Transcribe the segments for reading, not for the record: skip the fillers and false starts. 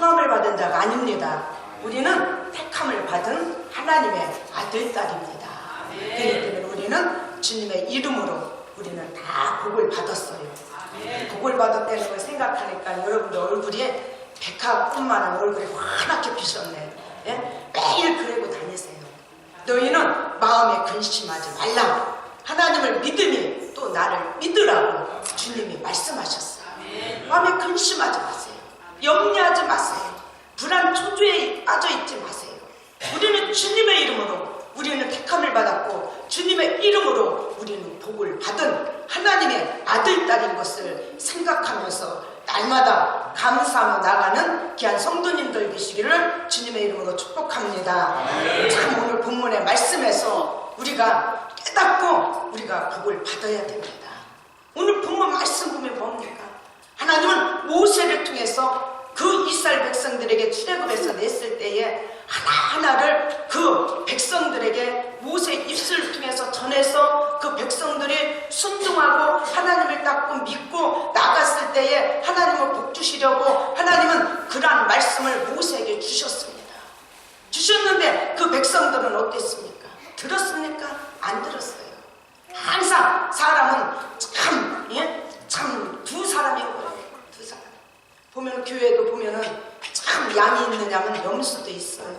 성함을 받은 자가 아닙니다. 우리는 택함을 받은 하나님의 아들, 딸입니다. 그렇기 때문에 우리는 주님의 이름으로 우리는 다 복을 받았어요. 복을 받았다는 걸 생각하니까 여러분들 얼굴이 백합뿐만한 얼굴이 환하게 피셨네. 예? 매일 그러고 다니세요. 너희는 마음에 근심하지 말라. 하나님을 믿으니 또 나를 믿으라고 주님이 말씀하셨어요. 마음에 근심하지 마세요. 염려하지 마세요. 불안 초조에 빠져있지 마세요. 우리는 주님의 이름으로 우리는 택함을 받았고 주님의 이름으로 우리는 복을 받은 하나님의 아들, 딸인 것을 생각하면서 날마다 감사하며 나가는 귀한 성도님들 되시기를 주님의 이름으로 축복합니다. 참 오늘 본문의 말씀에서 우리가 깨닫고 우리가 복을 받아야 됩니다. 오늘 본문 말씀 보면 뭡니까? 하나님은 모세를 통해서 그 이스라엘 백성들에게 출애굽에서 냈을 때에 하나하나를 그 백성들에게 모세의 입술을 통해서 전해서 그 백성들이 순종하고 하나님을 딱 믿고 나갔을 때에 하나님을 복 주시려고 하나님은 그러한 말씀을 모세에게 주셨습니다. 주셨는데 그 백성들은 어땠습니까? 들었습니까? 안 들었어요. 항상 사람은 참 두 사람인 거예요. 두 사람. 보면 교회도 보면은 참 양이 있는 양은 염소도 있어요.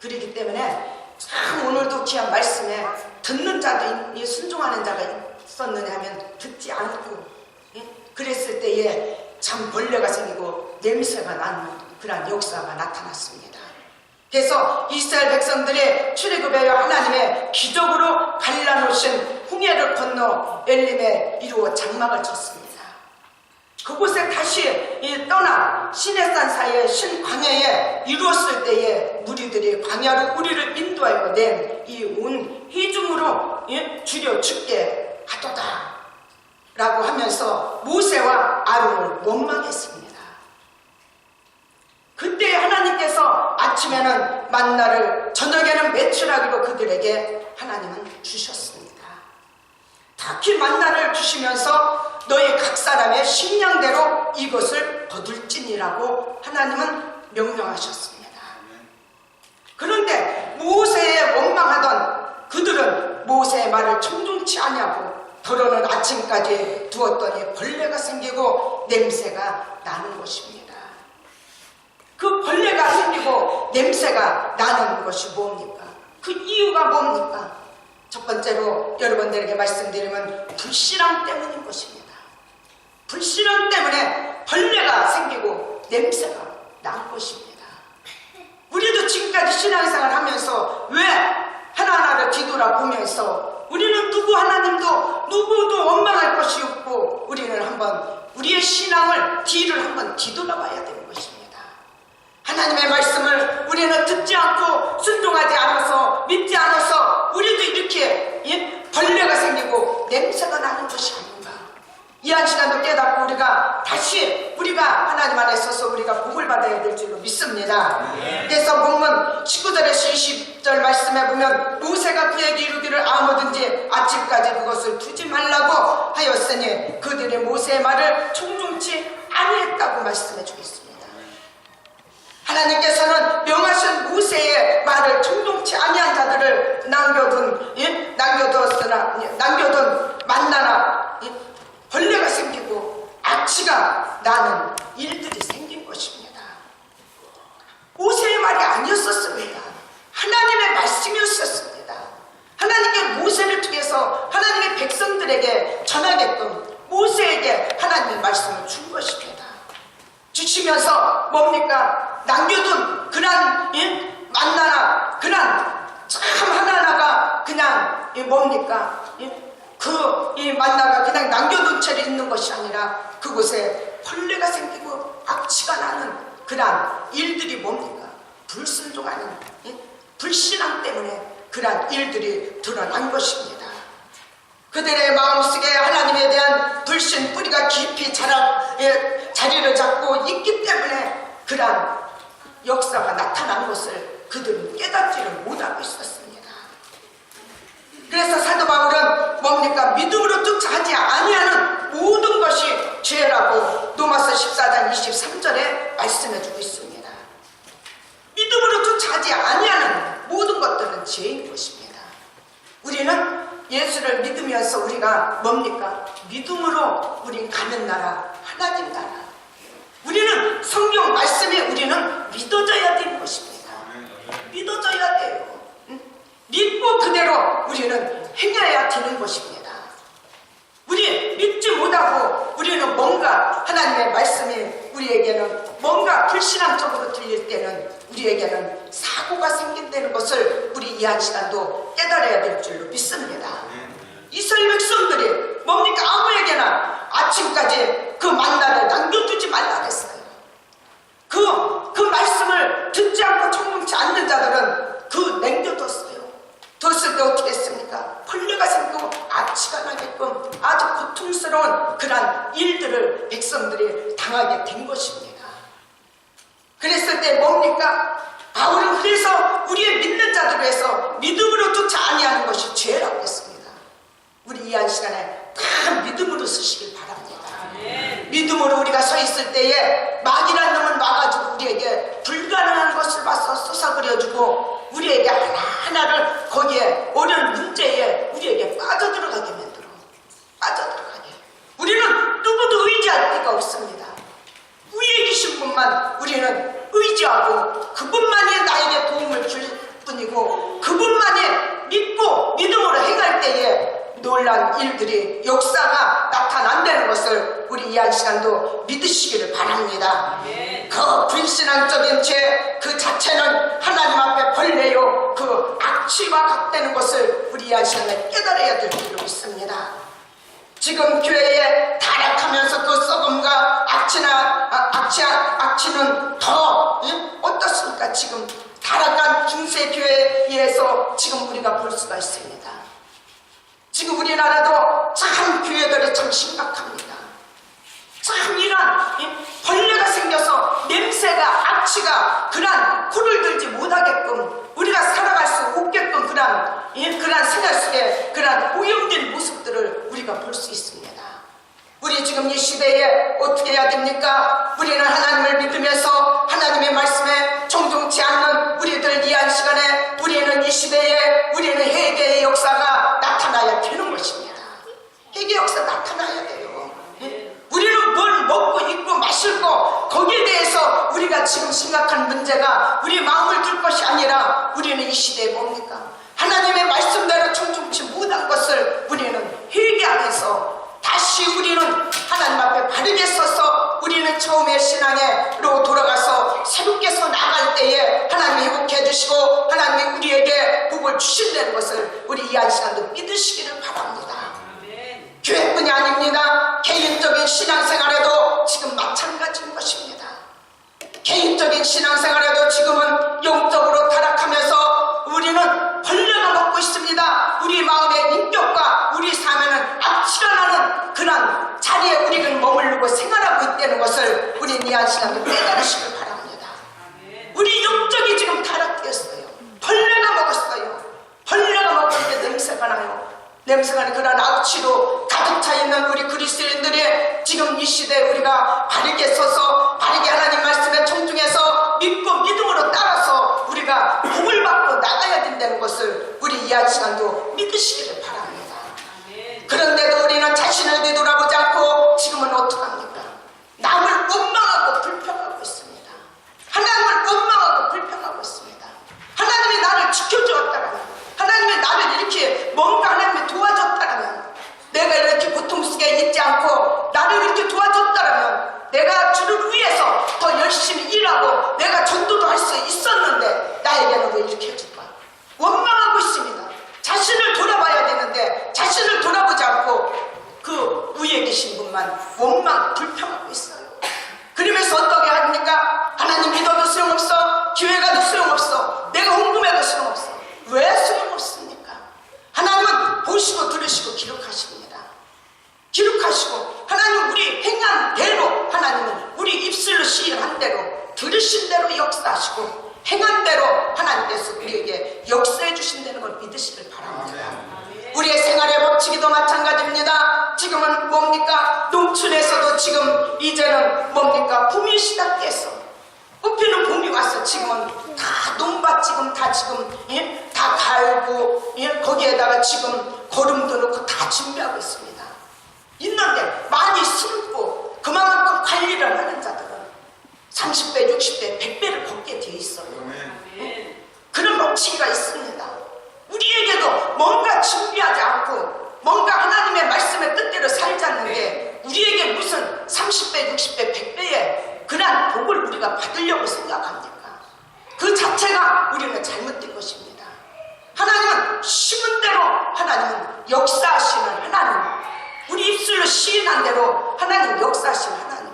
그렇기 때문에 참 오늘도 귀한 말씀에 듣는 자도 순종하는 자가 있었느냐 하면 듣지 않고 그랬을 때에 참 벌레가 생기고 냄새가 나는 그러한 역사가 나타났습니다. 그래서 이스라엘 백성들의 출애굽에 하나님의 기적으로 갈라놓으신 홍해를 건너 엘림에 이루어 장막을 쳤습니다. 그곳에 다시 떠나 시내산 사이에 신광야에 이루었을 때에 무리들이 광야로 우리를 인도하여 낸 이 온 회중으로 줄여 죽게 하도다 라고 하면서 모세와 아론을 원망했습니다. 그때 하나님께서 아침에는 만나를 저녁에는 메추라기로 그들에게 하나님은 주셨습니다. 특히 만나를 주시면서 너희 각 사람의 식량대로 이것을 거둘지니라고 하나님은 명령하셨습니다. 그런데 모세의 원망하던 그들은 모세의 말을 청종치 아니하고 더러는 아침까지 두었더니 벌레가 생기고 냄새가 나는 것입니다. 그 벌레가 생기고 냄새가 나는 것이 뭡니까? 그 이유가 뭡니까? 첫 번째로 여러분들에게 말씀드리면 불신앙 때문인 것입니다. 불신앙 때문에 벌레가 생기고 냄새가 난 것입니다. 우리도 지금까지 신앙생활을 하면서 왜 하나하나를 뒤돌아보면서 우리는 누구 하나님도 누구도 원망할 것이 없고 우리는 한번 우리의 신앙을 뒤를 한번 뒤돌아봐야 되는 것입니다. 하나님의 말씀을 우리는 듣지 않고 순종하지 않아서 믿지 않아서 우리도 이렇게 벌레가 생기고 냄새가 나는 것이 아닌가. 이 한 시간도 깨닫고 우리가 하나님 안에 서서 우리가 복을 받아야 될 줄로 믿습니다. 그래서 본문 19절에서 20절 말씀에 보면 모세가 그에게 이르기를 아무든지 아침까지 그것을 두지 말라고 하였으니 그들이 모세의 말을 청종치 아니했다고 말씀해 주겠습니다. 하나님께서는 명하신 모세의 말을 청종치 아니한 자들을 남겨둔 만나나 벌레가 생기고 악취가 나는 일들이 생긴 것입니다. 모세의 말이 아니었었습니다. 하나님의 말씀이었었습니다. 하나님께 모세를 통해서 하나님의 백성들에게 전하게끔 모세에게 하나님의 말씀을 준 것입니다. 주시면서 뭡니까? 남겨둔 그런 만나나 그런 참 하나하나가 그냥 뭡니까? 이 만나가 그냥 남겨둔 채로 있는 것이 아니라 그곳에 벌레가 생기고 악취가 나는 그러한 일들이 뭡니까? 불순종하는 불신앙 때문에 그러한 일들이 드러난 것입니다. 그들의 마음속에 하나님에 대한 불신 뿌리가 깊이 자리를 잡고 있기 때문에 그러한 역사가 나타난 것을 그들은 깨닫지를 못하고 있었습니다. 그래서 사도 바울은 뭡니까? 믿음으로 쫓아가지 아니하는 모든 것이 죄라고 로마서 14장 23절에 말씀해 주고 있습니다. 하지 아니하는 모든 것들은 죄인 것입니다. 우리는 예수를 믿으면서 우리가 뭡니까? 믿음으로 우린 가는 나라, 하나님 나라. 우리는 성경 말씀에 우리는 믿어져야 되는 것입니다. 믿어져야 돼요. 믿고 그대로 우리는 행해야 되는 것입니다. 우리 믿지 못하고 우리는 뭔가 하나님의 말씀이 우리에게는 뭔가 불신앙적으로 들릴 때는 우리에게는 사고가 생긴다는 것을 우리 이 한 시간도 깨달아야 될 줄로 믿습니다. 이스라엘 백성들이 뭡니까? 아무에게나 아침까지 그 만나를 남겨두지 말라 그랬어요. 그 말씀을 듣지 않고 청명치 않는 자들은 그 남겨뒀어요. 뒀을 때 어떻게 했습니까? 벌레가 생기고 악취가 나게끔 아주 고통스러운 그러한 일들을 백성들이 당하게 된 것입니다. 그랬을 때 뭡니까? 바울은 그래서 우리의 믿는 자들을 해서 믿음으로 쫓아 아니하는 것이 죄라고 했습니다. 우리 이 한 시간에 다 믿음으로 쓰시길 바랍니다. 믿음으로 우리가 서 있을 때에 마귀란 놈은 와가지고 우리에게 불가능한 것을 봐서 쏘사그려주고 우리에게 하나하나를 거기에 어려운 문제에 우리에게 빠져들어가게 만들어. 빠져들어가게. 우리는 누구도 의지할 데가 없습니다. 위에 계신 분만 우리는 의지하고 그분만이 나에게 도움을 줄 뿐이고 그분만이 믿고 믿음으로 행할 때에 놀란 일들이 역사가 나타난다는 것을 우리 이 한 시간도 믿으시기를 바랍니다. 그 불신앙적인 죄 그 자체는 하나님 앞에 벌레요 그 악취와 같다는 것을 우리 이 한 시간에 깨달아야 될 줄로 믿습니다. 지금 교회에 타락하면서 그 썩음과 악취는 더 어떻습니까? 지금 타락한 중세 교회에서 지금 우리가 볼 수가 있습니다. 지금 우리나라도 참 교회들이 참 심각합니다. 참 이런 벌레가 생겨서 냄새가 악취가 그런 코를 들지 못하게끔 우리가 살아갈 수 없게끔 그런 생활 속에 그런 오염된 모습들을 우리가 볼 수 있습니다. 우리 지금 이 시대에 어떻게 해야 됩니까? 우리는 하나님을 믿으면서 하나님의 말씀에 정종치 않는 우리들 이 한 시간에 우리는 이 시대에 우리는 회개의 역사가 나타나야 되는 것입니다. 회개 역사 나타나야 돼요. 우리는 뭘 먹고 입고 마실 거 거기에 대해서 우리가 지금 심각한 문제가 우리 마음을 둘 것이 아니라 우리는 이 시대에 뭡니까? 하나님의 말씀대로 청종치 못한 것을 우리는 회개하면서 다시 우리는 하나님 앞에 바르게 서서 우리는 처음에 신앙으로 돌아가서 새롭게 서 나갈 때에 하나님이 회복해 주시고 하나님이 우리에게 복을 주신다는 것을 우리 이 한 시간도 믿으시기를 바랍니다. 교회뿐이 아닙니다. 개인적인 신앙생활에도 지금 마찬가지인 것입니다. 개인적인 신앙생활에도 지금은 영적으로 타락하면서 우리는 벌레가 먹고 있습니다. 우리 마음의 인격과 우리 삶에는 악취가 나는 그런 자리에 우리는 머무르고 생활하고 있다는 것을 우리 이 한 시간에 깨달으시길 바랍니다. 우리 영적이 지금 타락되었어요. 벌레가 먹었어요. 벌레가 먹었는데 냄새가 나요. 냄새가 나는 그런 악취로 가득 차 있는 우리 그리스도인들이 지금 이 시대에 우리가 바르게 서서 바르게 하나님 말씀에 청중해서 믿고 믿음으로 따라서 우리가 복을 받고 나가야 된다는 것을 우리 이 한 시간도 믿으시기를 바랍니다. 그런데도 우리는 자신을 되돌아보지 않고 지금은 어떡합니까? 남을 원망하고 불평하고 있습니다. 하나님을 원망하고 불평하고 있습니다. 하나님이 나를 지켜주었다면 하나님이 나를 이렇게 뭔가 하나님이 도와줬다면 내가 이렇게 고통 속에 있지 않고 나를 이렇게 도와줬다면 내가 주를 위해서 더 열심히 일하고 내가 전도도 할 수 있었는데 나에게는 왜 이렇게 해줄까? 원망하고 있습니다. 자신을 돌아봐야 되는데 자신을 돌아보지 않고 그 위에 계신 분만 원망 불평하고 있어요. 그러면서 어떻게 합니까? 하나님 믿어도 소용없어. 교회 가도 소용없어. 내가 헌금해도 소용없어. 왜 소용없습니까? 하나님은 보시고 들으시고 기록하십니다. 기록하시고 하나님 우리 행한 대로 하나님은 우리 입술로 시인한 대로 들으신 대로 역사하시고 행한 대로 하나님께서 우리에게 역사해 주신다는 걸 믿으시길 바랍니다. 우리의 생활의 법칙이도 마찬가지입니다. 지금은 뭡니까? 농촌에서도 지금 이제는 뭡니까? 붐이 시작돼서 꽃피는 봄이 왔어. 지금은 다 논밭 지금 다 예? 다 갈고 예? 거기에다가 지금 거름도 넣고 다 준비하고 있습니다. 있는데 많이 심고 그만큼 관리를 하는 자들은 30배, 60배, 100배를 벗게 되어 있어요. 그런 법칙이 있습니다. 우리에게도 뭔가 준비하지 않고 뭔가 하나님의 말씀의 뜻대로 살지 않는 게 우리에게 무슨 30배, 60배, 100배의 그런 복을 우리가 받으려고 생각합니까? 그 자체가 우리는 잘못된 것입니다. 하나님은 심은 대로 하나님은 역사하시는 하나님, 우리 입술로 시인한 대로 하나님 역사하시는 하나님.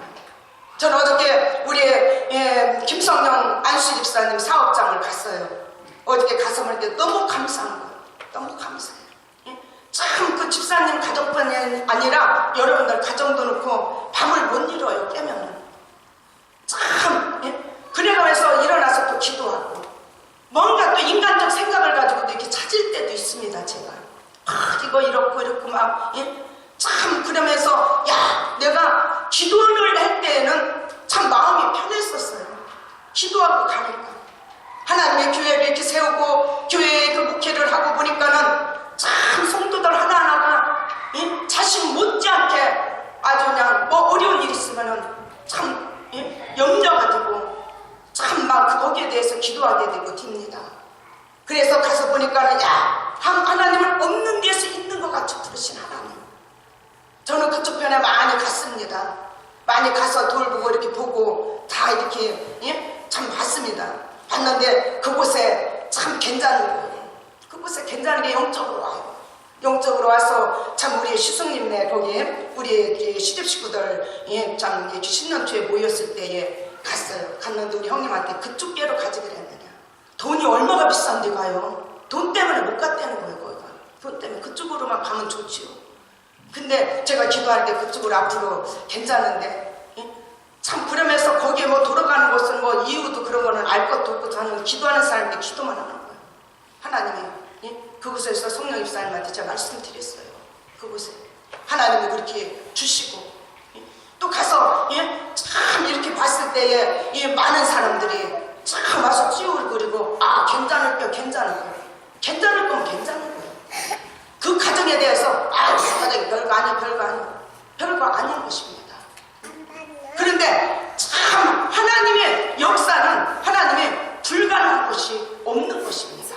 저는 어저께 우리 김성령 안수집사님 사업장을 갔어요. 어저께 가서 보니까 너무 감사한 거예요. 너무 감사해요. 참 그 집사님 가정뿐이 아니라 여러분들 가정도 놓고 밤을 못 이뤄요. 깨면은 참 그래서 일어나서 또 기도하고 뭔가 또 인간적 생각을 가지고도 이렇게 찾을 때도 있습니다. 제가 이거 이렇고 막 참 그러면서 내가 기도를 할 때에는 참 마음이 편했었어요. 기도하고 가니까 하나님의 교회를 이렇게 세우고 교회에 그 목회를 하고 보니까는 참 성도들 하나하나가 자신 못지않게 아주 그냥 뭐 어려운 일 있으면은 참 염려가 되고 참 막 거기에 대해서 기도하게 되고 딥니다. 그래서 가서 보니까는 하나님은 없는 데서 있는 것 같이 부르신 하나님. 저는 그쪽 편에 많이 갔습니다. 많이 가서 돌보고 이렇게 보고 다 이렇게 참 봤습니다. 봤는데 그곳에 참 괜찮은 거예요. 그곳에 괜찮은 게 영적으로 와요. 영적으로 와서 참 우리 시숙님네 거기 우리 시집 식구들 참 이렇게 신년초에 모였을 때에 갔어요. 갔는데 우리 형님한테 그쪽 께로 가지 그랬느냐. 돈이 얼마가 비싼데 가요. 돈 때문에 못 갔다는 거예요. 거기가. 돈 때문에 그쪽으로만 가면 좋지요. 근데 제가 기도할 때 그쪽으로 앞으로 괜찮은데 참 그러면서 거기에 뭐 돌아가는 것은 뭐 이유도 그런 거는 알 것도 없고 저는 기도하는 사람인데 기도만 하는 거예요. 하나님이 그곳에서 성령 입사님한테 제가 말씀드렸어요. 그곳에 하나님이 그렇게 주시고 또 가서 참 이렇게 봤을 때에 많은 사람들이 참 와서 찌우르고 괜찮을 거 괜찮을 거면 괜찮은 거예요. 그 가정에 대해서 그 가정이 별거 아닌 것입니다. 그런데 참 하나님의 역사는 하나님의 불가능한 것이 없는 것입니다.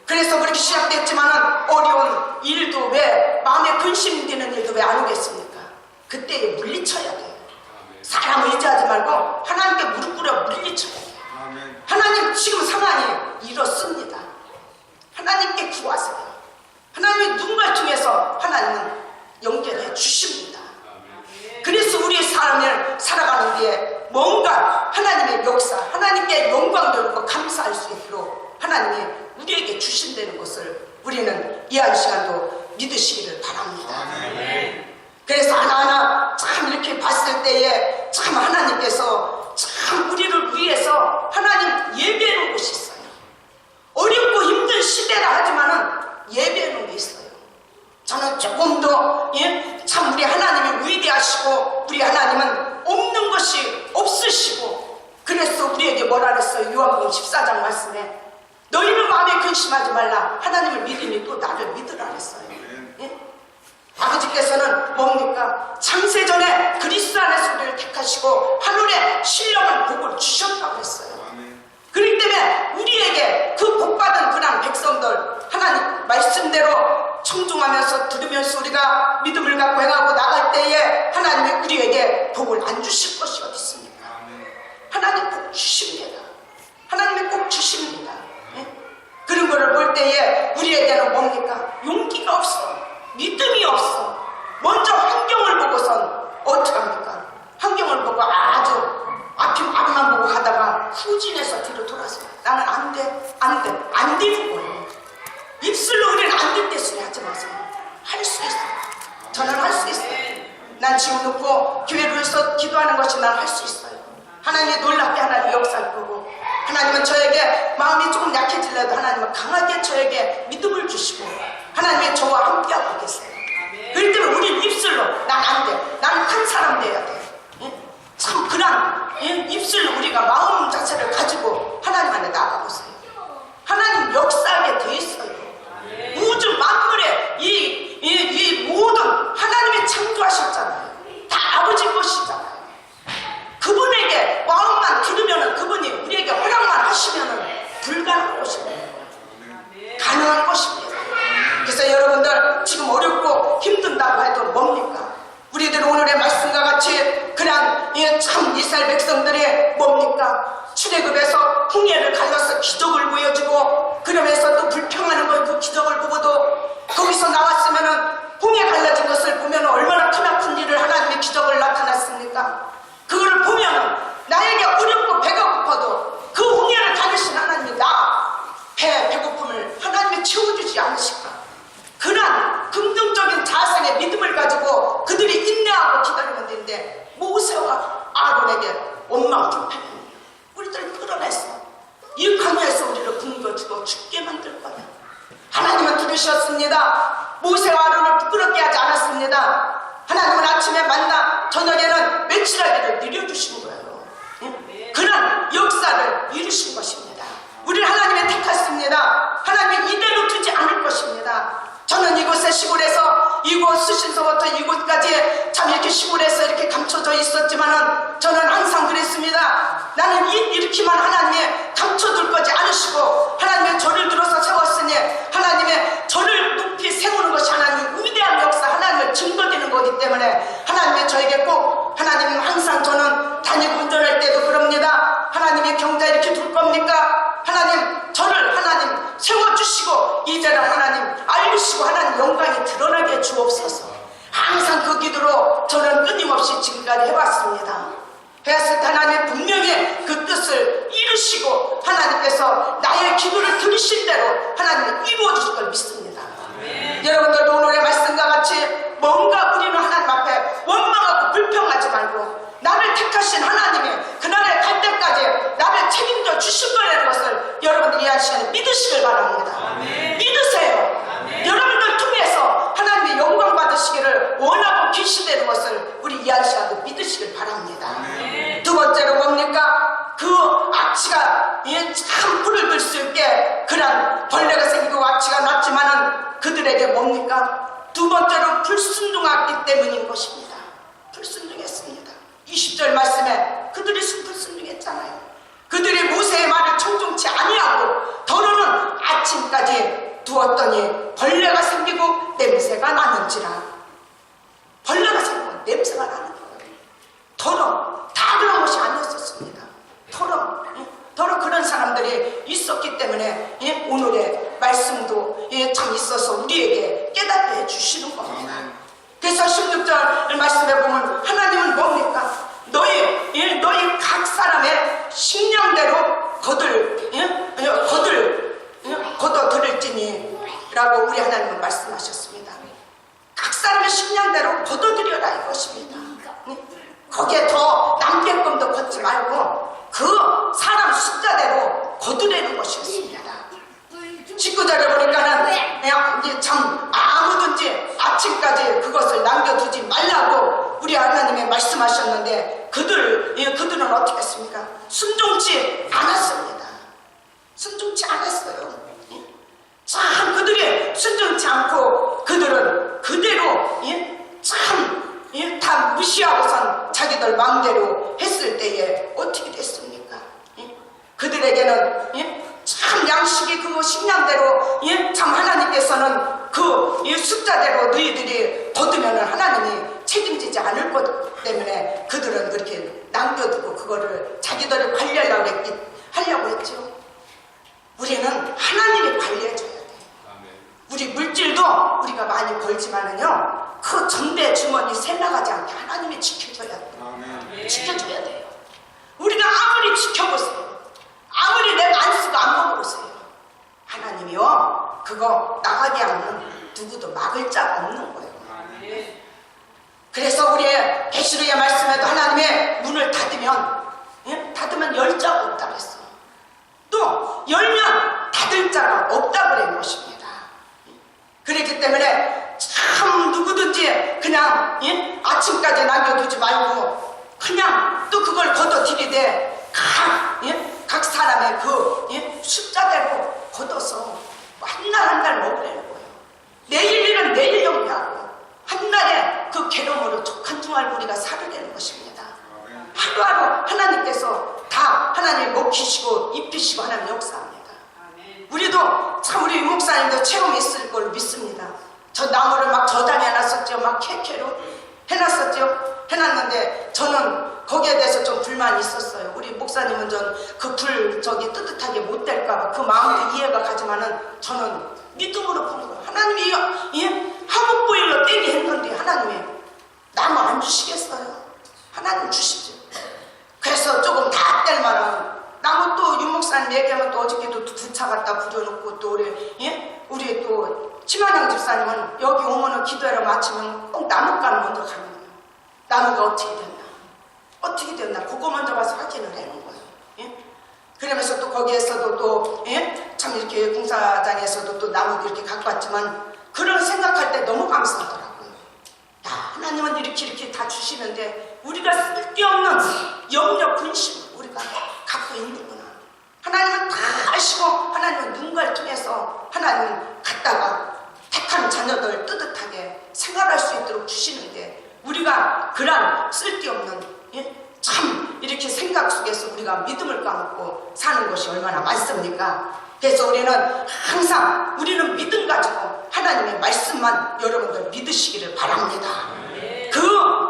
그래서 그렇게 시작됐지만은 어려운 일도 왜 마음에 근심되는 일도 왜 안 오겠습니까? 그때에 물리쳐야 돼요. 사람을 의지하지 말고 하나님께 무릎 꿇어 물리쳐야 돼요. 하나님 지금 상황이 이렇습니다. 하나님께 구하세요. 하나님의 누군가를 통해서 하나님은 연결해 주십니다. 그래서 우리의 삶을 살아가는 데에 뭔가 하나님의 역사, 하나님께 영광 돌리고 감사할 수 있도록 하나님이 우리에게 주신다는 것을 우리는 이 한 시간도 믿으시기를 바랍니다. 그래서 하나하나 참 이렇게 봤을 때에 참 하나님께서 참 우리를 위해서 하나님 예배해 놓은 곳이 있어요. 어렵고 힘든 시대라 하지만은 예배해 놓은 게 있어요. 저는 조금 더 참 우리 하나님이 위대하시고 우리 하나님은 없는 것이 없으시고 그래서 우리에게 뭐라 그랬어요? 요한복음 14장 말씀에 너희는 마음에 근심하지 말라. 하나님을 믿으니 또 나를 믿으라 그랬어요. 아버지께서는 뭡니까? 창세전에 그리스도 안에서 우리를 택하시고 하늘에 신령한 복을 주셨다고 했어요. 그렇기 때문에 우리에게 그 복받은 그런 백성들 하나님 말씀대로 청중하면서 들으면서 우리가 믿음을 갖고 행하고 나갈 때에 하나님이 우리에게 복을 안 주실 것이 어디 있습니까? 하나님 꼭 주십니다. 하나님이 꼭 주십니다. 그런 거를 볼 때에 우리에게는 뭡니까? 용기가 없어. 믿음이 없어. 먼저 환경을 보고선 어떻게 합니까? 환경을 보고 아주 앞만 보고 가다가 후진해서 뒤로 돌아서 나는 안 되는 거예요. 입술로 우리는 안 된대 소리 하지 마세요. 할 수 있어요. 저는 할 수 있어요. 난 지금 놓고 교회를 위해서 기도하는 것이 난 할 수 있어요. 하나님이 놀랍게 하나님 역사를 보고 하나님은 저에게 마음이 조금 약해질래도 하나님은 강하게 저에게 믿음을 주시고 하나님이 저와 함께하고 계세요. 그렇기 때문에 우리는 입술로 난 안 돼. 난 큰 사람 돼야 돼. 참 그런 입술로 우리가 마음 그런데 모세와 아론에게 원망 불평이에요. 우리들 끌어내서 이 강야에서 우리를 굶겨주고 죽게 만들 거야. 하나님은 들으셨습니다. 모세와 아론을 부끄럽게 하지 않았습니다. 하나님은 아침에 만나 저녁에는 며칠하기를 늘려주신 거예요. 그런 역사를 이루신 것입니다. 우리를 하나님이 택하십니다. 하나님이 이대로 두지 않을 것입니다. 저는 이곳에 시골에서 이곳 수신서부터 이곳까지 참 이렇게 시골에서 이렇게 감춰져 있었지만은 저는 항상 그랬습니다. 나는 이렇게만 하나님이 감춰둘 거지 않으시고 하나님의 저를 들어서 세웠으니 하나님의 저를 높이 세우는 것이 하나님의 위대한 역사, 하나님을 증거되는 거기 때문에 하나님이 저에게 꼭 하나님은 항상 저는 다니고 운전할 때도 그럽니다. 하나님의 경자 이렇게 둘 겁니까? 하나님 저를 하나님 세워주시고 이제는 하나님 알리시고 하나님 영광이 드러나게 주옵소서. 항상 그 기도로 저는 끊임없이 지금까지 해왔습니다. 해왔을 때 하나님 분명히 그 뜻을 이루시고 하나님께서 나의 기도를 들으신 대로 하나님이 이루어주실 걸 믿습니다. 여러분들도 오늘의 말씀과 같이 뭔가 우리는 하나님 앞에 원망하고 불평하지 말고 나를 택하신 하나님이 그날에 갈 때까지 나를 책임져 주실 거라는 것을 여러분들이 이 시간에 믿으시길 바랍니다. 믿으세요. 여러분들 통해서 하나님의 영광 받으시기를 원하고 계시다는 것을 우리 이 시간에 믿으시길 바랍니다. 두 번째로 뭡니까? 그 악취가 참 불을 들 수 있게 그런 벌레가 생기고 악취가 났지만은 그들에게 뭡니까? 두 번째로 불순종하기 때문인 것입니다. 불순종했습니다. 20절 말씀에 그들이 불순종했잖아요. 그들이 모세의 말을 청종치 아니하고 더러는 아침까지 두었더니 벌레가 생기고 냄새가 나는지라. 벌레가 생기고 냄새가 나는 거예요. 다 그런 것이 아니었었습니다. 더러 그런 사람들이 있었기 때문에 오늘의 말씀도 참 있어서 우리에게 깨닫게 해주시는 겁니다. 그래서 16절 말씀에 보면 하나님은 뭡니까? 너희 각 사람의 식량대로 거둬들일지니 라고 우리 하나님은 말씀하셨습니다. 각 사람의 식량대로 거둬들여라 이것입니다. 거기에 더 남게끔도 걷지 말고 그 사람 숫자대로 거두려는 것이었습니다. 19절에 보니까는 참 아무든지 아침까지 그것을 남겨두지 말라고 우리 하나님이 말씀하셨는데 그들은 어떻게 했습니까? 순종치 않았습니다. 순종치 않았어요. 참 그들이 순종치 않고 그들은 그대로 다 무시하고선 자기들 마음대로 했을 때에 어떻게 됐습니까? 그들에게는 참 양식이 그 식량대로 참 하나님께서는 그 숫자대로 너희들이 거두면 하나님이 책임지지 않을 것 때문에 그들은 그렇게 남겨두고 그거를 자기들이 하려고 했죠. 우리는 하나님이 관리해줘야 돼요. 우리 물질도 우리가 많이 벌지만은요 그 정대 주머니 새나가지 않게 하나님이 지켜줘야 돼요. 지켜줘야 돼요. 우리가 아무리 지켜보세요. 아무리 내가 안 쓰고 안 먹어보세요. 하나님이요 그거 나가게 하면 누구도 막을 자가 없는 거예요. 그래서 우리의 계시록의 말씀에도 하나님의 문을 닫으면 열 자가 없다고 했어. 또 열면 닫을 자가 없다고 그런 것입니다. 그렇기 때문에 참 누구든지 그냥 아침까지 남겨두지 말고 그냥 또 그걸 걷어들이되 각 사람의 그 숫자대로 걷어서 한 날 한 날 먹으려는 거예요. 내일 일은 내일 영위하고 한 날에 그 괴로움으로 한 주말 우리가 살아내는 것입니다. 하루하루 하나님께서 다 하나님 먹히시고 입히시고 하나님 역사합니다. 우리도 참 우리 목사님도 체험이 있을 걸로 믿습니다. 저 나무를 막 저장해놨었죠. 막 캐캐로 해놨었죠. 해놨는데 저는 거기에 대해서 좀 불만이 있었어요. 우리 목사님은 그 불 뜨뜻하게 못 될까봐 그 마음도 이해가 가지만은 저는 믿음으로 본 거예요. 하나님이 화목보일러 떼게 했는데 하나님이 나무 안 주시겠어요? 하나님 주시죠. 그래서 조금 다 뗄 만한 나무 또 윤목사님 얘기하면 또 어저께도 두 차 갖다 부려놓고 또 우리 또 치만영 집사님은 여기 오면은 기도하러 마치면 꼭 나무가는 먼저 가는 거예요. 나무가 어떻게 됐나? 어떻게 됐나? 그거 먼저 가서 확인을 해놓은 거예요. 예? 그러면서 또 거기에서도 또, 예? 참 이렇게 공사장에서도 또 나무도 이렇게 갖고 왔지만, 그런 생각할 때 너무 감사하더라고요. 야, 하나님은 이렇게 다 주시는데, 우리가 쓸데없는 염려, 근심을 우리가 갖고 있는구나. 하나님은 다 아시고, 하나님은 누군가를 통해서 하나님은 갖다가 택한 자녀들 뜨뜻하게 생활할 수 있도록 주시는데, 우리가 그런 쓸데없는, 예? 참 이렇게 생각 속에서 우리가 믿음을 까먹고 사는 것이 얼마나 많습니까? 그래서 우리는 항상 우리는 믿음 가지고 하나님의 말씀만 여러분들 믿으시기를 바랍니다.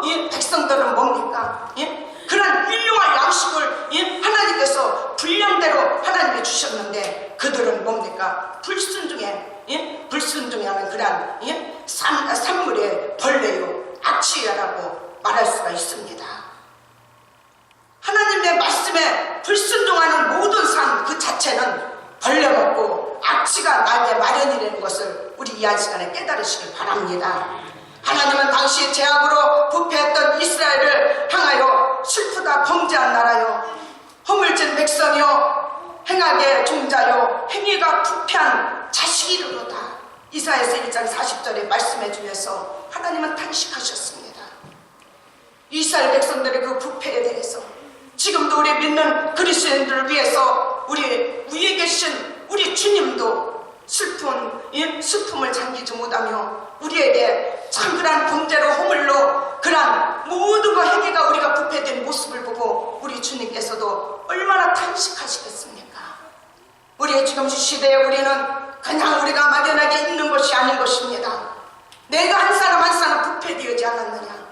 이 백성들은 뭡니까? 예? 그런 훌륭한 양식을, 예? 하나님께서 분량대로 하나님이 주셨는데, 그들은 뭡니까? 불순종에, 예? 불순종하는 그런, 예? 산물의 벌레요, 악취라고 말할 수가 있습니다. 하나님의 말씀에 불순종하는 모든 삶 그 자체는 벌레 먹고 악취가 나게 마련이라는 것을 우리 이 한 시간에 깨달으시길 바랍니다. 하나님은 당시 죄악으로 부패했던 이스라엘을 향하여 슬프다 범죄한 나라요, 허물진 백성이요, 행악의 종자요, 행위가 부패한 자식이로다. 이사야서 1장 40절에 말씀해 주면서 하나님은 탄식하셨습니다. 이스라엘 백성들의 그 부패에 대해서 지금도 우리 믿는 그리스도인들을 위해서 우리 위에 계신 우리 주님도 슬픔을 잠기지 못하며 우리에게 참 그러한 범죄로 허물로 그러한 모든 그 행위가 우리가 부패된 모습을 보고 우리 주님께서도 얼마나 탄식하시겠습니까? 우리의 지금 시대에 우리는 그냥 우리가 막연하게 있는 것이 아닌 것입니다. 내가 한 사람 부패되지 않았느냐,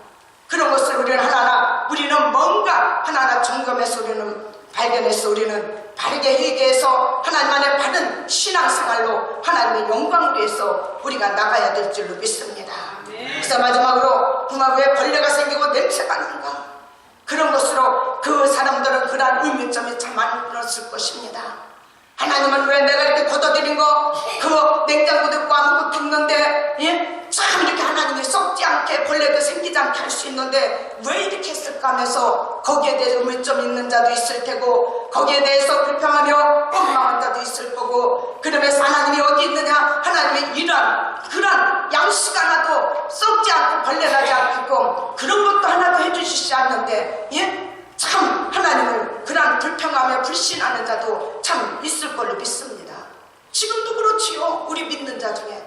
그런 것을 우리는 하나하나, 우리는 뭔가 하나하나 점검해서 우리는 발견해서 우리는 바르게 회개해서 하나님 안에 바른 신앙생활로 하나님의 영광을 위해서 우리가 나가야 될 줄로 믿습니다. 그래서 마지막으로 왜 벌레가 생기고 냄새가 나는가, 그런 것으로 그 사람들은 그러한 의문점이 참 많았을 것입니다. 하나님은 왜 내가 이렇게 걷어들인 거, 그 냉장고 듣고 아무것도 없는데, 예? 참 이렇게 하나님이 썩지 않게 벌레도 생기지 않게 할 수 있는데 왜 이렇게 했을까 하면서 거기에 대해서 의문점 있는 자도 있을 테고, 거기에 대해서 불평하며 원망한 자도 있을 거고, 그러면서 하나님이 어디 있느냐, 하나님의 이런 그런 양식 하나도 썩지 않고 벌레 나지 않게끔 그런 것도 하나도 해주시지 않는데, 예? 참 하나님을 그런 불평하며 불신하는 자도 참 있을 걸로 믿습니다. 지금도 그렇지요. 우리 믿는 자 중에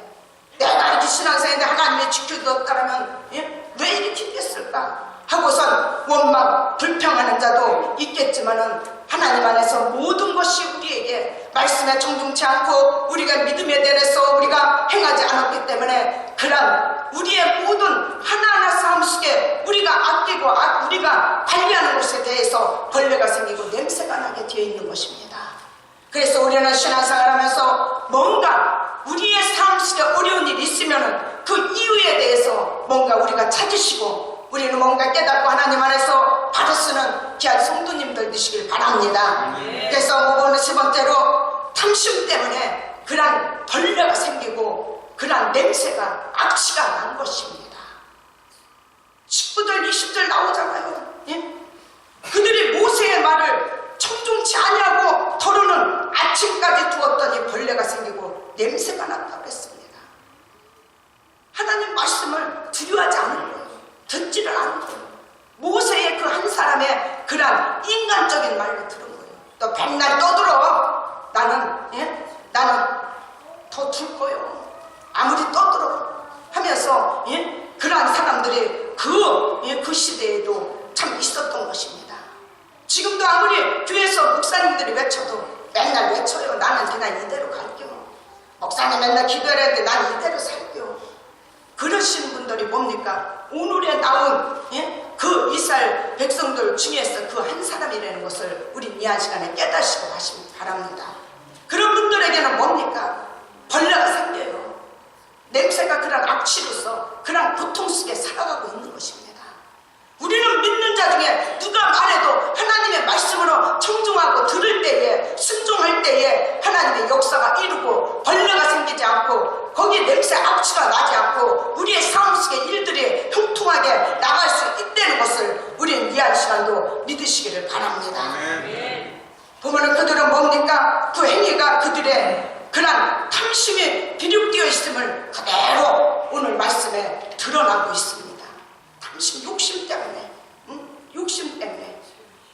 내가 이렇게 신앙생활인데 하나님이 지켜주었다면, 예? 왜 이렇게 됐을까 하고선 원망 불평하는 자도 있겠지만은, 하나님 안에서 모든 것이 우리에게 말씀에 청중치 않고 우리가 믿음에 대해서 우리가 행하지 않았기 때문에 그런 우리의 모든 하나하나 삶 속에 우리가 아끼고 우리가 관리하는 것에 대해서 벌레가 생기고 냄새가 나게 되어 있는 것입니다. 그래서 우리는 신앙생활 하면서 뭔가 우리의 삶 속에 어려운 일이 있으면 그 이유에 대해서 뭔가 우리가 찾으시고 우리는 뭔가 깨닫고 하나님 안에서 바로 쓰는 귀한 성도님들 되시길 바랍니다. 그래서 5번 10번째로 탐심 때문에 그런 벌레가 생기고 그런 냄새가 악취가 난 것입니다. 19절 20절 나오잖아요. 예? 그들이 모세의 말을 청중치 아니하고 더러는 아침까지 두었더니 벌레가 생기고 냄새가 났다고 했습니다. 하나님 말씀을 두려워하지 않은 거예요. 듣지를 않은 거예요. 모세의 그 한 사람의 그런 인간적인 말로 들은 거예요. 너 백날 떠들어. 나는 더 들 거예요. 아무리 떠들어 하면서, 예? 그러한 사람들이 그 시대에도 참 있었던 것입니다. 지금도 아무리 교회에서 목사님들이 외쳐도 맨날 외쳐요. 나는 그냥 이대로 갈게요. 목사님 맨날 기도하는데 난 이대로 살게요. 그러신 분들이 뭡니까? 오늘에 나온, 예? 그 이스라엘 백성들 중에서 그 한 사람이라는 것을 우리 이 한 시간에 깨닫시고 가시기 바랍니다. 그런 분들에게는 뭡니까? 벌레가 생겨요. 냄새가 그런 악취로서 그런 고통 속에 살아가고 있는 것입니다. 우리는 믿는 자 중에 누가 말해도 하나님의 말씀으로 청중하고 들을 때에, 순종할 때에 하나님의 역사가 이루고 벌레가 생기지 않고 거기에 냄새 악취가 나지 않고 우리의 삶 속의 일들이 형통하게 나갈 수 있다는 것을 우리는 이 한 시간도 믿으시기를 바랍니다. 보면은 그들은 뭡니까? 그 행위가 그들의 그런 탐심이 비력되어 있음을 그대로 오늘 말씀에 드러나고 있습니다. 탐심, 욕심 때문에, 욕심 때문에.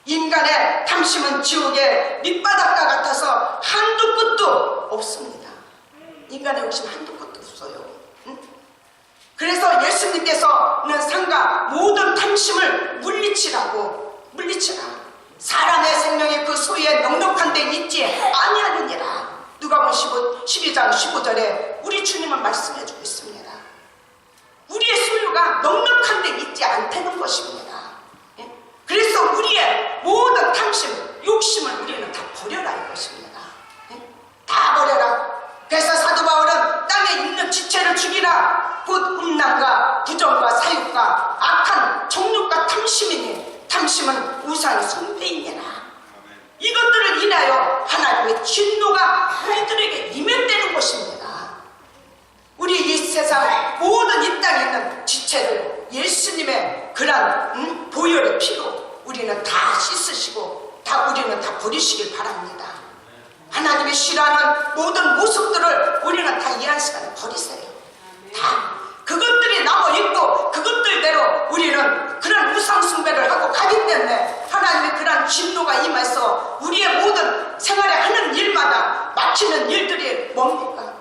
인간의 탐심은 지옥의 밑바닥과 같아서 한도 끝도 없습니다. 인간의 욕심 한도 끝도 없어요. 그래서 예수님께서는 상가 모든 탐심을 물리치라. 사람의 생명이 그 소유에 넉넉한 데 있지 아니하느니라. 누가복음 12장 15절에 우리 주님은 말씀해주고 있습니다. 우리의 소유가 넉넉한 데 있지 않다는 것입니다. 그래서 우리의 모든 탐심, 욕심을 우리는 다 버려라 이것입니다. 다 버려라. 그래서 사도 바울은 땅에 있는 지체를 죽이라. 곧 음란과 부정과 사욕과 악한 정욕과 탐심이니 탐심은 우상의 숭배이니라. 이것들을 인하여 하나님의 진노가 우리들에게 임했다는 것입니다. 우리 이 세상 모든 이 땅에 있는 지체를 예수님의 그런 보혈의 피로 우리는 다 씻으시고 우리는 다 버리시길 바랍니다. 하나님이 싫어하는 모든 모습들을 우리는 다 이 한 시간에 버리세요. 다 그것들이 남아있고 그것들대로 우리는 그런 우상 숭배를 하고 가기 때문에 하나님의 그런 진노가 임해서 우리의 모든 생활에 하는 일마다 마치는 일들이 뭡니까?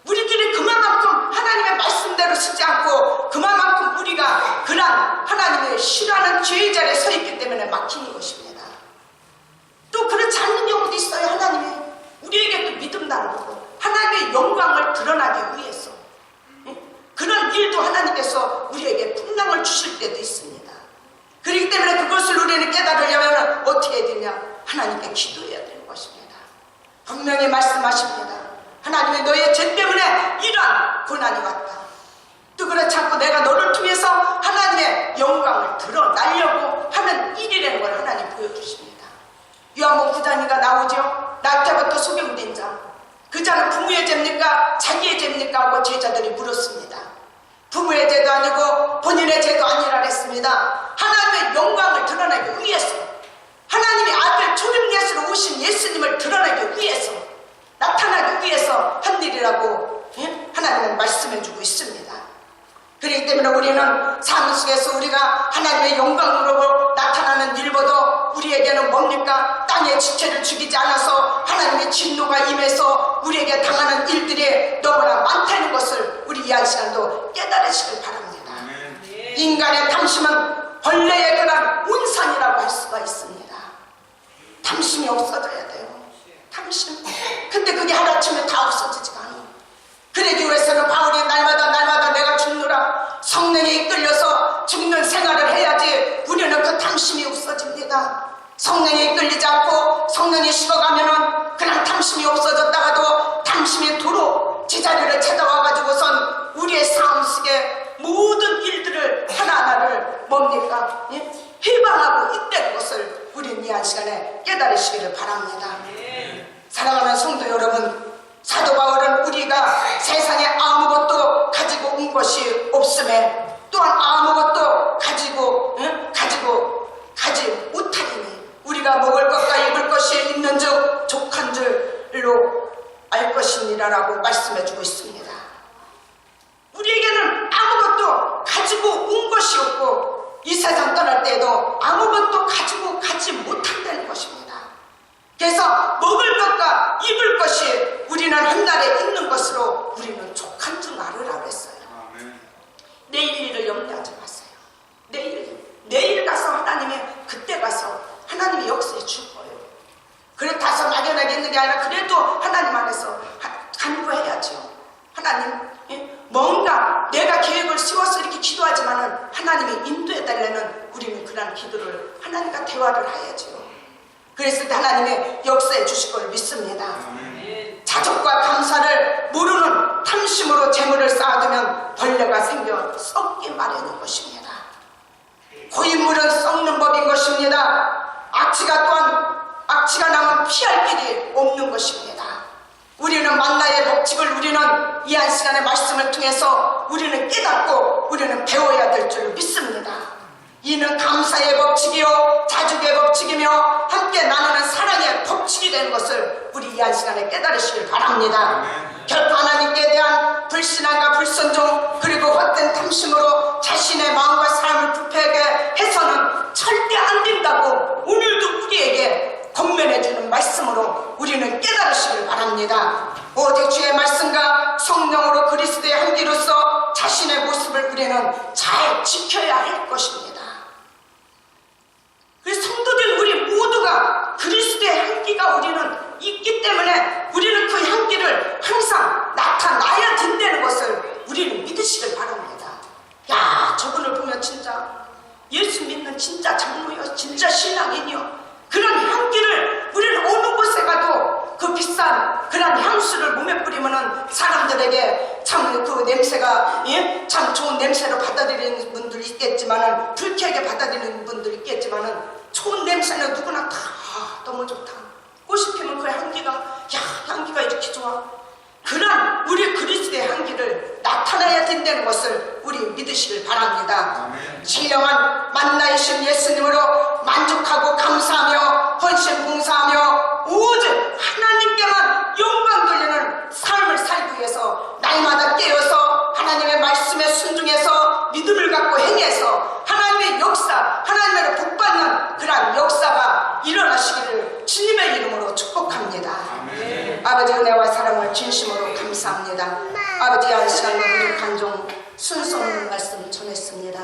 우리들이 그만큼 하나님의 말씀대로 쓰지 않고 그만큼 우리가 그런 하나님의 싫어하는 죄의 자리에 서 있기 때문에 막히는 것입니다. 또 그렇지 않는 경우도 있어요. 하나님이 우리에게 또 믿음 나누고 하나님의 영광을 드러나기 위해서 그런 일도 하나님께서 우리에게 풍랑을 주실 때도 있습니다. 그렇기 때문에 그것을 우리는 깨달으려면 어떻게 해야 되냐? 하나님께 기도해야 되는 것입니다. 분명히 말씀하십니다. 하나님이 너의 죄 때문에 이러한 고난이 왔다. 또 그렇지 않고 내가 너를 통해서 하나님의 영광을 드러내려고 하는 일이라는 걸 하나님 보여주십니다. 요한복음 9장이가 나오죠. 낙태부터 소경된 자, 그 자는 부모의 죄입니까? 자기의 죄입니까? 하고 제자들이 물었습니다. 부모의 죄도 아니고 본인의 죄도 아니라 했습니다. 하나님의 영광을 드러내기 위해서, 하나님의 아들 초림 예수로 오신 예수님을 드러내기 위해서, 나타나기 위해서 한 일이라고 하나님은 말씀해주고 있습니다. 그렇기 때문에 우리는 삶 속에서 우리가 하나님의 영광으로 나타나는 일보다 우리에게는 뭡니까? 땅의 지체를 죽이지 않아서 하나님의 진노가 임해서 우리에게 당하는 일들이 너무나 많다는 것을 우리 이 한 시간도 깨달으시길 바랍니다. 인간의 탐심은 벌레의 그런 운산이라고 할 수가 있습니다. 탐심이 없어져야 돼요. 탐심. 근데 그게 하루아침에 다 없어지지가 않아요. 그러기 위해서는 바울이 날마다 내가 죽노라, 성령에 이끌려서 죽는 생활을 해야지 우리는 그 탐심이 없어집니다. 성령에 이끌리지 않고 성령이 식어가면은 그냥 탐심이 없어졌다가도 탐심이 도로 제자리를 찾아와가지고선 우리의 삶 속에 모든 일들을 하나하나를 뭡니까? 해방하고 있다는 것을 우리는 이 한 시간에 깨달으시기를 바랍니다. 사랑하는 성도 여러분, 사도 바울은 우리가 세상에 아무것도 가지고 온 것이 없음에 또한 아무것도 가지 못하리니 우리가 먹을 것과 입을 것이 있는즉 족한 줄로 알 것이니라라고 말씀해주고 있습니다. 우리에게는 아무것도 가지고 온 것이 없고 이 세상 떠날 때에도 아무것도 가지고 가지 못한다는 것입니다. 그래서 먹을 것과 입을 것이 우리는 한날에 있는 것으로 우리는 족한 줄 알으라고 했어요. 내일 일을 염려하지 마세요. 내일 가서 하나님이 그때 가서 하나님이 역사해 줄 거예요. 그래 다서 막연하게 있는 게 아니라 그래도 하나님 안에서 간구해야죠. 하나님, 뭔가 내가 계획을 세워서 이렇게 기도하지만은 하나님이 인도해달라는 우리는 그런 기도를 하나님과 대화를 해야죠. 그랬을 때 하나님의 역사해 주실 걸 믿습니다. 자족과 감사를 모르는 탐심으로 재물을 쌓아두면 벌레가 생겨 썩기 마련인 것입니다. 고인물은 썩는 법인 것입니다. 악취가 나면 피할 길이 없는 것입니다. 우리는 만나의 법칙을 우리는 이 한 시간의 말씀을 통해서 우리는 깨닫고 우리는 배워야 될 줄 믿습니다. 이는 감사의 법칙이요 자족의 법칙이며 함께 나누는 사랑의 법칙이 되는 것을 우리 이 한 시간에 깨달으시길 바랍니다. 결코 하나님께 대한 불신앙과 불순종 그리고 헛된 탐심으로 자신의 마음과 삶을 부패하게 해서는 절대 안 된다고 오늘도 우리에게 권면해주는 말씀으로 우리는 깨달으시길 바랍니다. 오직 주의 말씀과 성령으로 그리스도의 향기로서 자신의 모습을 우리는 잘 지켜야 할 것입니다. 그래서 성도들 우리 모두가 그리스도의 향기가 우리는 있기 때문에 우리는 그 향기를 항상 나타나야 된다는 것을 우리는 믿으시길 바랍니다. 야, 저분을 보면 진짜 예수 믿는 진짜 장로여, 진짜 신앙인이여. 그런 향기를 우리는 어느 곳에 가도 그 비싼 그런 향수를 몸에 뿌리면은 사람들에게 참 그 냄새가 참 좋은 냄새로 받아들이는 분들이 있겠지만은 불쾌하게 받아들이는 분들이 있겠지만은 좋은 냄새는 누구나 다 너무 좋다. 꽃이 피면 그 향기가 향기가 이렇게 좋아. 그런 우리 그리스도의 향기를 나타내야 된다는 것을 우리 믿으시길 바랍니다. 신령한 만나이신 예수님으로 만족하고 감사하며 헌신 봉사하며 오직 하나님께만 영광 돌리는 삶을 살기 위해서 날마다 깨어서 하나님의 말씀에 순종해서 믿음을 갖고 행해서 하나님의 역사, 하나님의 복받는 그러한 역사가 일어나시기를 주님의 이름으로 축복합니다. 아버지 은혜와 사랑을 진심으로 감사합니다. 아버지 한 시간 우리 간종 순수한 말씀 전했습니다.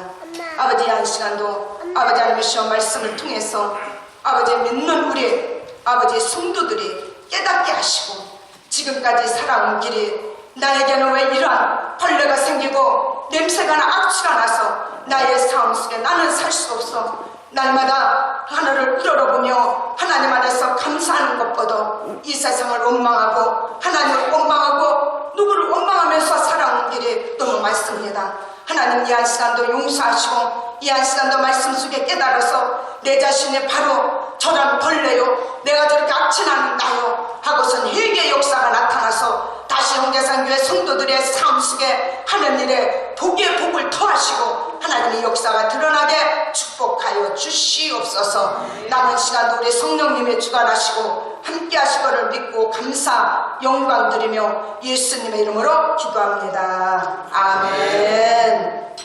아버지 한 시간도 아버지 하나님의 시험 말씀을 통해서 아버지 믿는 우리 아버지 성도들이 깨닫게 하시고 지금까지 살아온 길이 나에게는 왜 이러한 벌레가 생기고 냄새가 나 악취가 나서 나의 삶 속에 나는 살 수 없어. 날마다 하늘을 우러러보며 하나님 안에서 감사하는 것보다 이 세상을 원망하고 하나님을 원망하고 누구를 원망하면서 살아온 길이 너무 많습니다. 하나님 이 한 시간도 용서하시고 이 한 시간도 말씀 속에 깨달아서 내 자신이 바로 저런 벌레요 내가 저렇게 악취나는 나요 하고선 회개의 역사가 나타나서 다시 홍대산교회 성도들의 삶 속에 하나님의 복의 복을 더하시고 하나님의 역사가 드러나게 축복하여 주시옵소서. 남은 시간도 우리 성령님의 주관하시고 함께 하실 것을 믿고 감사 영광 드리며 예수님의 이름으로 기도합니다. 아멘.